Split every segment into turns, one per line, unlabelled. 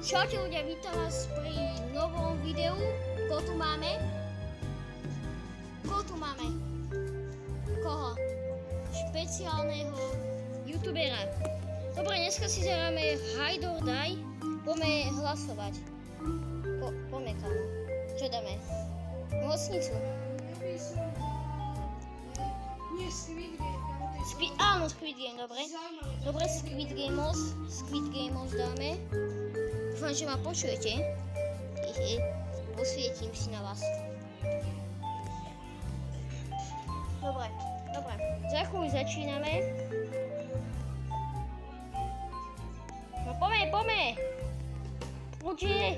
Čaute ľudia, vítam vás pri novom videu. Koho tu máme? Koho? Špeciálneho youtubera. Dobre, dneska si zahráme Hide or Die. Poďme hlasovať. Poďme kamo. Čo dáme? Mocnicu.
Nie, Squid Game.
Áno, Squid Game, dobre. Dobre, Squid Game dáme. Dúfam, že ma počujete. Posvietím si na vás. Dobre. Za chvíľu začíname. No poďme. Poďte.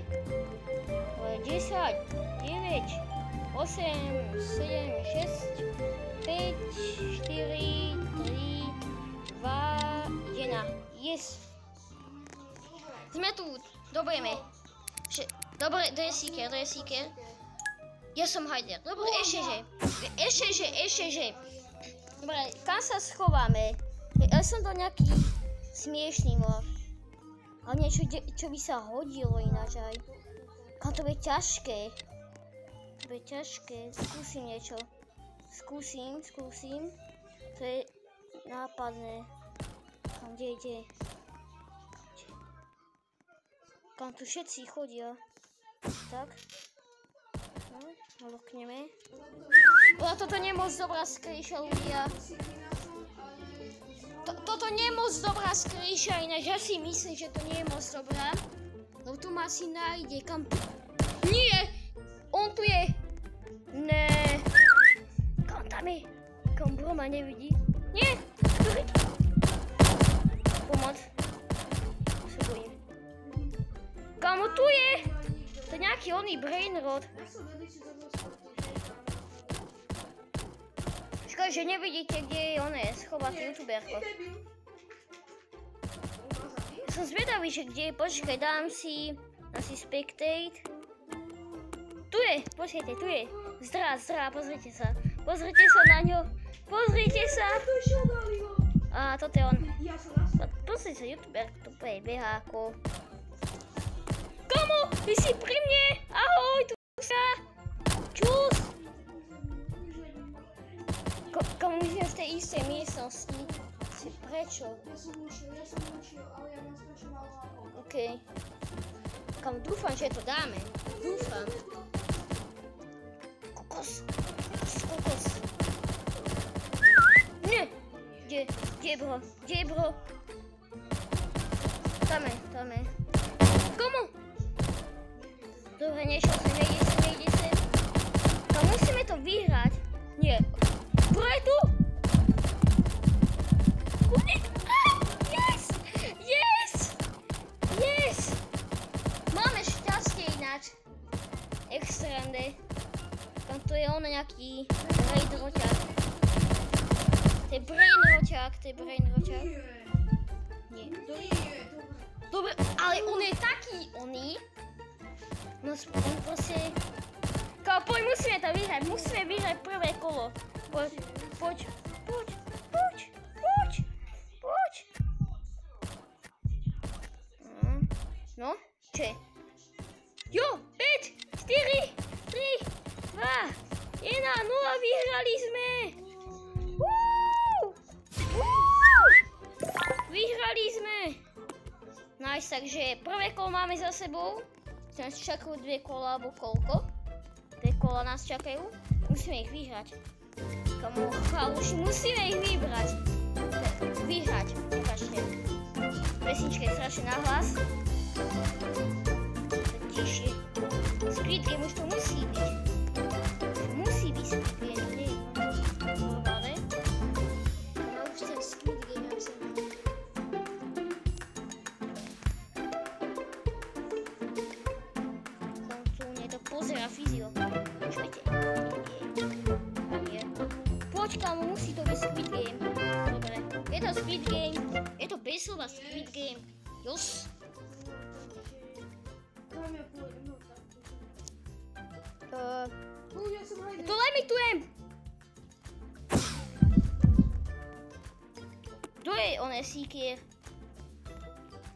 10, 9, 8, 7, 6, 5, 4, 3, 2, 1. Yes. Sme tu. Dobre, to je seeker. Ja som hider. Dobre, ešte že. Dobre, kam sa schováme? Ja som to nejaký smiešný môž. Ale niečo, čo by sa hodilo ináč aj. Kam to bude ťažké. Skúsim niečo. Skúsim. To je nápadné. Kam kde? Kam tu všetci chodia. Tak. No, lokneme. Toto nie je moc dobrá skrýša, ľudia. Toto nie je moc dobrá skrýša, ináč ja si myslím, že to nie je moc dobrá. Lebo tu ma asi nájde. Kam... Nie! On tu je! Ne. Kam tam je? Kam bro ma nevidí? Nie! Pomoc. Se bojím. Kamo tu je? To je nejaký oný brainrot. Škoda, že nevidíte, kde je oné schovatý youtuberko. Som zvedavý, že kde je. Počkaj, dám si spectate. Tu je, počkajte, tu je. Zdrá, pozrite sa. Pozrite sa na ňo. Pozrite sa. A toto je on. Pozrite sa, youtuber, tu behá ako... Komu? Ty si pri mne? Ahoj, tu sa. Čus. Komu my sme v tej istej miestnosti? Prečo?
Ja som učil, ale ja mám strašne málo nápad.
Okej. Kam dúfam, že to dáme. Dúfam. Kokos. Nie. Kde je bro? Tam je. Komu? Dobre, nešiel som, nejde sem. Kam musíme to vyhrať? Nie. Bro je tu? Yes! Máme šťastie ináč. Extrande. Tam to je on nejaký brainroťák. To je brainroťák. Nie. Dobre, ale on je taký oný. No on proste... Poď, musíme to vyhrať. Musíme vyhrať prvé kolo. Poď. No, čo je? Jo, 5, 4, 3, 2, 1, 0, vyhrali sme! Vyhrali sme! Nice, takže prvé kolo máme za sebou. Nás čakajú 2 kola, alebo koľko? 2 kola nás čakajú. Musíme ich vyhrať. Kamo, chaluši, musíme ich vyhrať. Ukážte. Pesnička je strašne nahlas. Tišie. Squid Game už to musí byť. Squid Game, nie? Normálne. No už ten Squid Game, ja som... Pozera fyzio. Čujte. Poď, kamo, musí to byť Squid Game. Dobre. Je to Squid Game. Je to bezslova Squid Game. Jos. To limitujem. Kto je on seeker?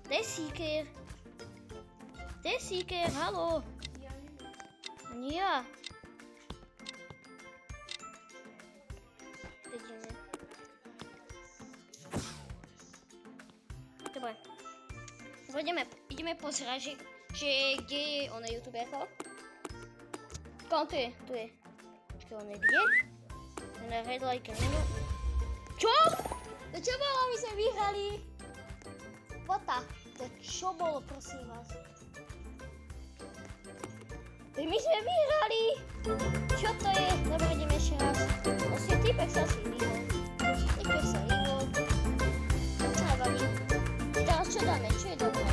Kde je seeker? Kde je Seeker? Haló?
Ja neviem.
Ani ja. Vidíme. Dobre. Ideme pozerať, že kde je ona youtuberka. Kam tu je? Tu je. Počkej, on je kde? Na Red Light Arena. Čo? To čo bolo? My sme vyhrali. Vota. To čo bolo, prosím vás? My sme vyhrali. Čo to je? Dobre, ideme ešte raz. Vlastne týpek sa si vyhol. Týpek sa vyhol. Nevadí. Teraz čo dáme? Čo je dobré?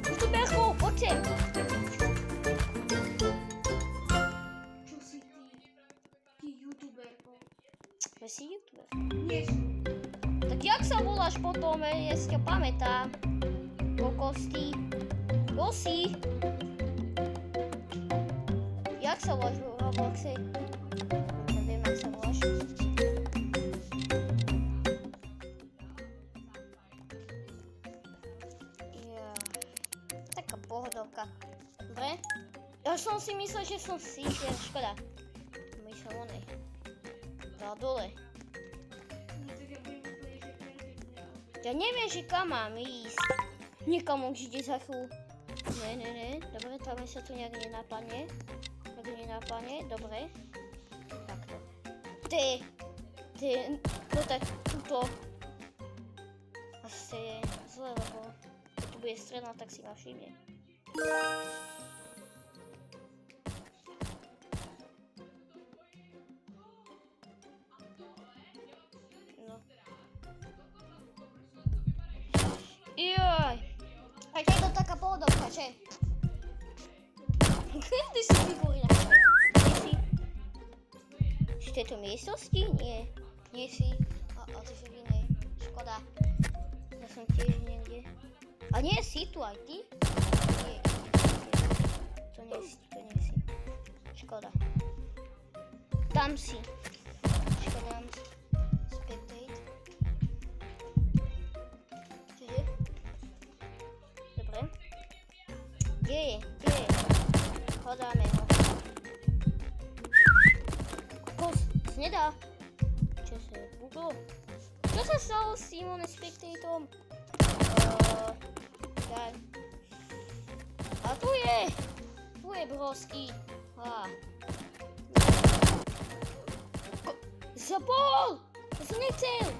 Youtuberku, poď sem.
Čo si ty? Ty youtuberko.
Ty si youtuber.
Nie.
Tak jak sa voláš potom? Ja si ťa pamätám. Kokosti. Kto si? Jak sa voláš v Robloxe? Neviem, jak sa voláš. Taká pohodovka. Dobre? Ja som si myslel, že som Seeker. Škoda. Myslel onej. Dal dole. Ja neviem, že kam mám ísť. Niekam už ide za chvíľu. Ne. Dobre, tam sa tu nejak nenapadne. Tak nenapadne, dobre. Takto. No tak tuto. Asi je zle, lebo tu bude stredná, tak si ma všimne. No. Joj. Tak je to taká pohodovka, že? Ty si figurina. Nie si? Si v tejto miestnosti? Nie. Nie si. A ty si v inej. Škoda. Ja som tiež niekde. A nie si tu aj ty? Nie. To nie si. Škoda. Tam si. Škoda. Spectate. Čiže? Dobre. Kde je? Hľadáme ho. Kokos, to nedá. Čo sa buglo? Čo sa stalo s tým Spectatom? Tak. A tu je broský. Zapol! To som nechcel.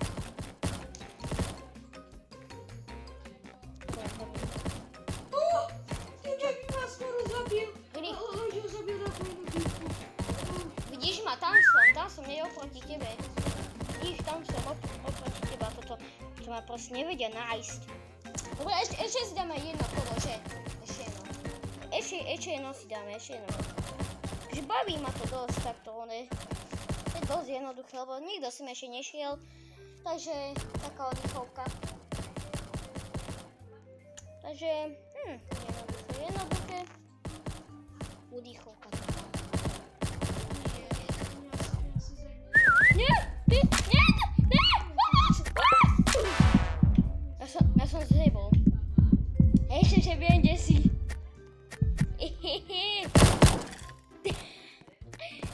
Vidíš ma, tam som, nie oproti tebe. Vidíš, tam som oproti teba, toto ma proste nevedia nájsť. Dobre, ešte si dáme jedno kolo, že? Ešte jedno si dáme, Takže baví ma to dosť, tak to je dosť jednoduché, lebo nikto si ešte nešiel, takže taká oddychovka. Takže, jednoduché. Udýchovka. Nie! Pomoc! Ja som zhebol. Ešte, že viem, kde si.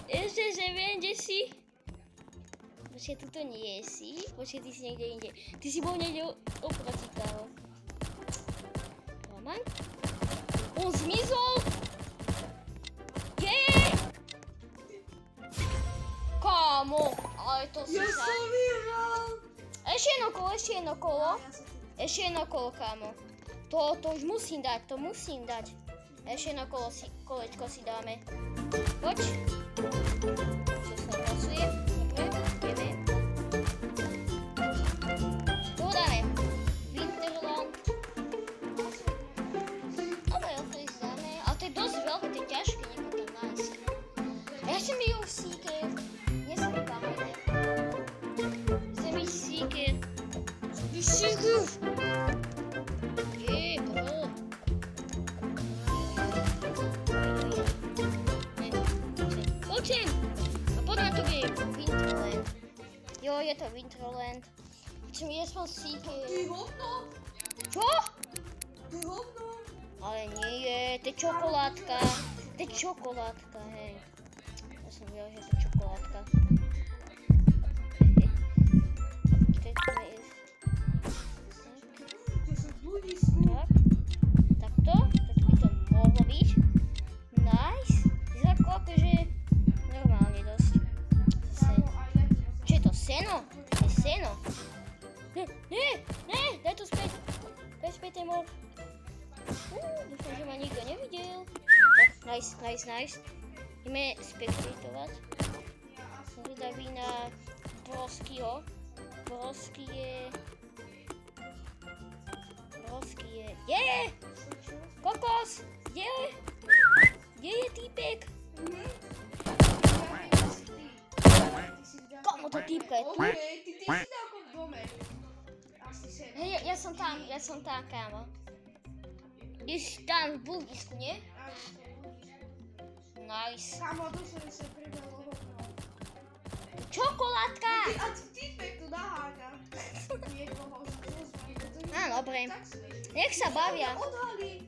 Ešte, že viem, kde si. Počkej, tuto nie si. Počkej, ty si niekde inde. Ty si bol niekde oproti kámo. Roman? On zmizol? Kámo, ale to si
Ja som vyhral.
Ešte jedno kolo, kámo. To už musím dať, Ešte jedno kolečko si dáme. Poď. Čo sa pracuje? Dobre, ideme. Tu dáme. Winterland. Dobre, opäť dáme. Ale to je dosť veľké, to je ťažké niekoho tam nájsť. Ja som byl Seeker. Seeker. Poďme. A poďme to je Winterland. Jo, je to Winterland. Čím je som Seeker.
Ty hovno.
Čo?
Ty hovno.
Ale nie je. to je čokoládka. To je čokoládka, hej. Ja som vedela, že to je čokoládka. Tak. Takto. Tak by to mohlo byť. Nice. Vyzerá akože normálne dosť. Čo je to? Seno? To je seno. Nie, daj to späť. Daj späť ten mor. Dúfam, že ma nikto nevidel. Tak, nice. Ideme spektatovať. Som zvedavý na Broskyho. Brosky je... Kokos! Kde je týpek? Komu to týpka je tu?
Ty si ako v dome.
Hej, ja som tam, kámo. Iš tam v bulgisku, nie? Nice.
Kámo, to sa prebehlo hovno.
Čokoládka!
A týpek tu naháňa. Niekoho z
Á, dobre. Nech sa bavia.
Odhalí.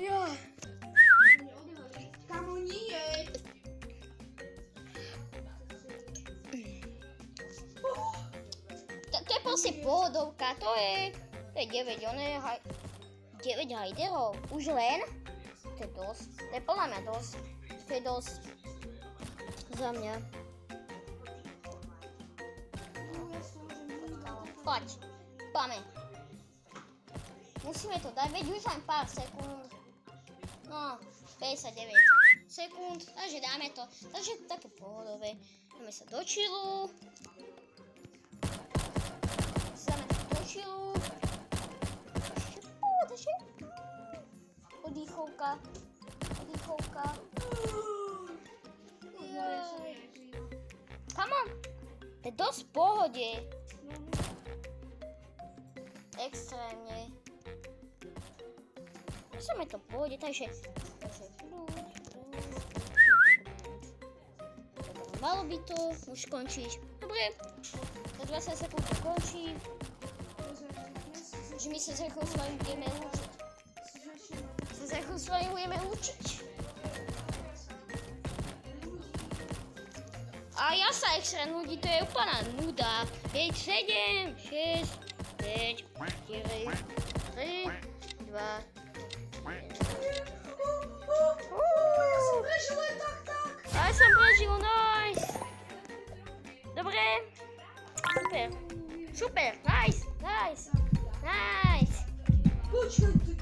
Jo.
Kámo, nie.
To je proste pohodovka, to je 9 hajderov. Už len? To je dosť. To je podľa mňa dosť. To je dosť. Za mňa. Poď. Πάμε. Musíme to dať, veď už len pár sekúnd. No, 59 sekúnd, takže dáme to. Takže také pohodové. Dáme sa do chillu. Oddychovka. Come on. To je dosť v pohode. Extrémne. Musíme to v pohode, takže... Malo by to už končiť. Dobre. Za 20 sekúnd to končí. Že my sa s Rechom s vami budeme učiť. A ja sa extra nudí, to je úplná nuda. 5, 7, 6, 5, 4, 3, 2, 1.
Ja som prežil len tak.
Ja som prežil, nice. Dobre. Super, nice.
Počkaj, ty.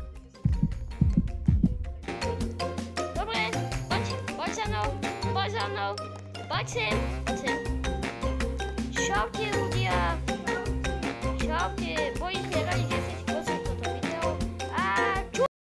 Dobre, poď za mnou. Poď sem. Čaute ľudia. Čaute, boj